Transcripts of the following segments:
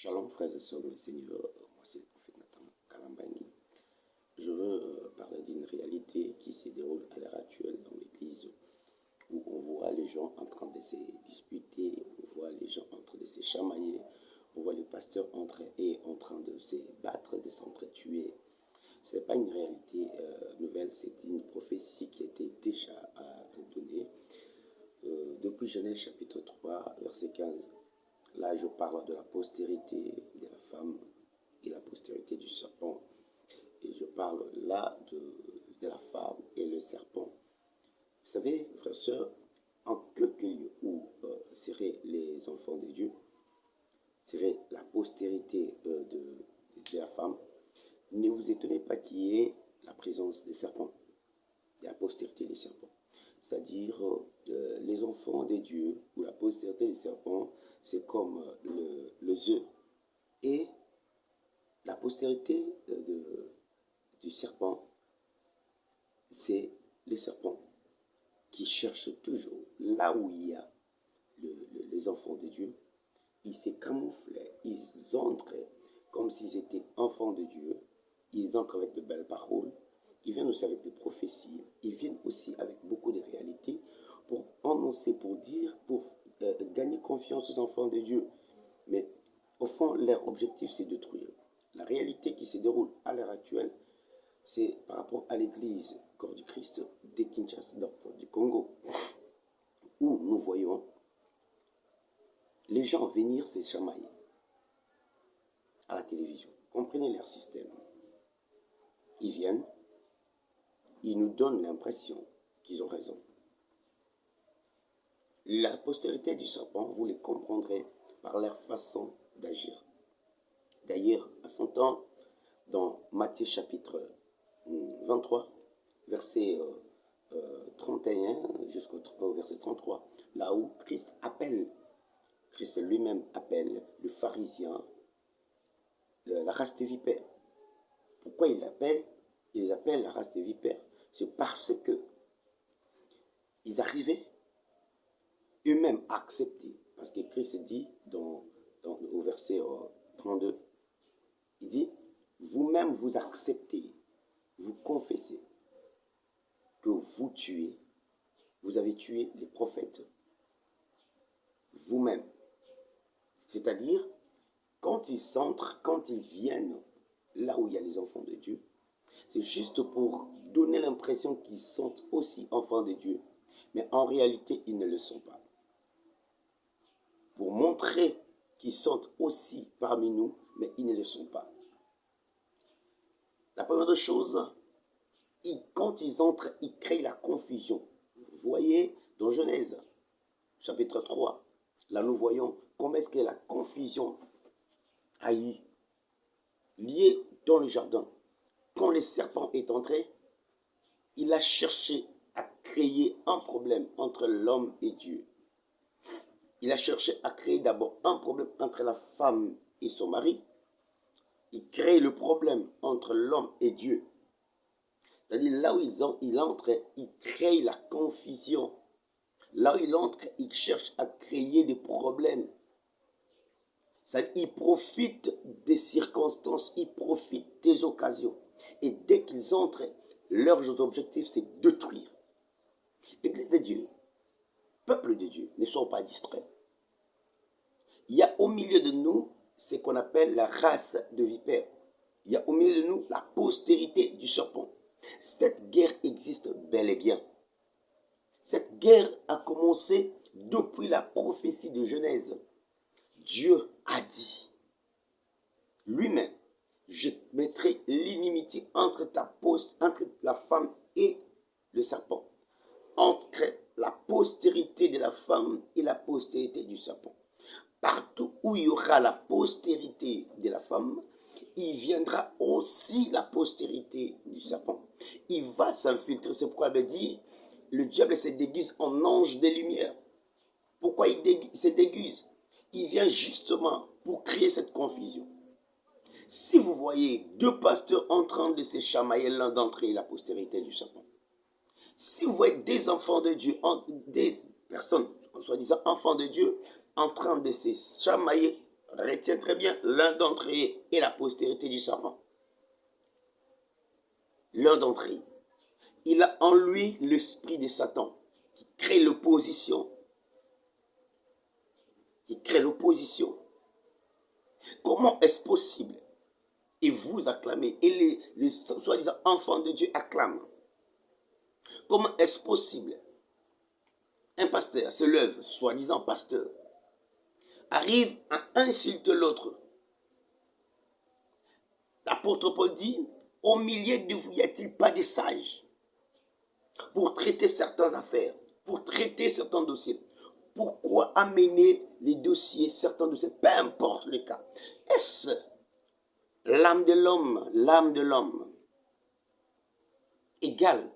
Shalom frères et sœurs dans le Seigneur, moi c'est le prophète Nathan Kalambani. Je veux parler d'une réalité qui se déroule à l'heure actuelle dans l'église où on voit les gens en train de se disputer, on voit les gens en train de se chamailler, on voit les pasteurs en train de se battre, de s'entretuer. Ce n'est pas une réalité nouvelle, c'est une prophétie qui a été déjà donnée depuis Genèse chapitre 3, verset 15. Là, je parle de la postérité de la femme et la postérité du serpent. Et je parle là de la femme et le serpent. Vous savez, frères et sœurs, en quelque lieu où seraient les enfants de Dieu, serait la postérité de la femme, ne vous étonnez pas qu'il y ait la présence des serpents, de la postérité des serpents. C'est-à-dire les enfants des dieux ou la postérité des serpents, c'est comme le œuf. Et la postérité du serpent, c'est les serpents qui cherchent toujours là où il y a les enfants de Dieu. Ils se camouflaient, ils entrent comme s'ils étaient enfants de Dieu. Ils entrent avec de belles paroles, ils viennent aussi avec des prophéties, ils viennent aussi avec beaucoup de réalités pour annoncer, pour dire, pour gagner confiance aux enfants de Dieu. Mais au fond, leur objectif, c'est de détruire. La réalité qui se déroule à l'heure actuelle, c'est par rapport à l'église corps du Christ de Kinshasa, du Congo, où nous voyons les gens venir se chamailler à la télévision. Comprenez leur système. Ils viennent, ils nous donnent l'impression qu'ils ont raison. La postérité du serpent, vous les comprendrez par leur façon d'agir. D'ailleurs, à son temps, dans Matthieu chapitre 23, verset 31 jusqu'au verset 33, là où Christ lui-même appelle le pharisien la race de vipères. Pourquoi ils appellent la race des vipères? C'est parce que ils arrivaient eux-mêmes à accepter. Parce que Christ dit au verset 32, il dit, vous-même vous acceptez, vous confessez que vous avez tué les prophètes vous-même. C'est-à-dire, quand ils viennent là où il y a les enfants de Dieu, c'est juste pour donner l'impression qu'ils sont aussi enfants de Dieu. Mais en réalité, ils ne le sont pas. Pour montrer qu'ils sont aussi parmi nous, mais ils ne le sont pas. La première chose, quand ils entrent, ils créent la confusion. Vous voyez dans Genèse, chapitre 3, là nous voyons comment est-ce que la confusion a eu lieu dans le jardin. Quand le serpent est entré, il a cherché à créer un problème entre l'homme et Dieu. Il a cherché à créer d'abord un problème entre la femme et son mari. Il crée le problème entre l'homme et Dieu. C'est-à-dire là où il entre, il crée la confusion. Là où il entre, il cherche à créer des problèmes. C'est-à-dire il profite des circonstances, il profite des occasions. Et dès qu'ils entrent, leurs objectifs, c'est de détruire. L'Église de Dieu, peuple de Dieu, ne sont pas distraits. Il y a au milieu de nous ce qu'on appelle la race de vipères. Il y a au milieu de nous la postérité du serpent. Cette guerre existe bel et bien. Cette guerre a commencé depuis la prophétie de Genèse. Dieu a dit lui-même, je mettrai l'inimitié entre la femme et le serpent, entre la postérité de la femme et la postérité du serpent. Partout où il y aura la postérité de la femme, il viendra aussi la postérité du serpent. Il va s'infiltrer. C'est pourquoi il dit, le diable se déguise en ange de lumière. Pourquoi il se déguise? Il vient justement pour créer cette confusion. Si vous voyez deux pasteurs en train de se chamailler, l'un d'entre eux est la postérité du serpent. Si vous voyez des enfants de Dieu, des personnes, soi-disant enfants de Dieu, en train de se chamailler, Retiens très bien, l'un d'entre eux est la postérité du serpent. L'un d'entre eux. Il a en lui l'esprit de Satan qui crée l'opposition. Qui crée l'opposition. Comment est-ce possible? Et vous acclamez, et les soi-disant enfants de Dieu acclament. Comment est-ce possible? Un pasteur se lève, soi-disant pasteur, arrive à insulter l'autre. L'apôtre Paul dit, au milieu de vous, n'y a-t-il pas de sages pour traiter certaines affaires, pour traiter certains dossiers? Pourquoi amener les dossiers, certains dossiers, peu importe le cas? Est-ce l'âme de l'homme, égale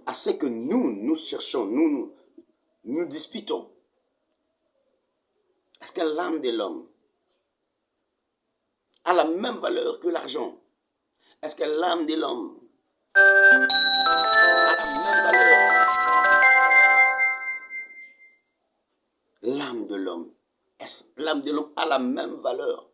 à ce que nous cherchons, nous disputons? Est-ce que l'âme de l'homme a la même valeur que l'argent? Est-ce que l'âme de l'homme a la même valeur? L'âme de l'homme, est-ce que l'âme de l'homme a la même valeur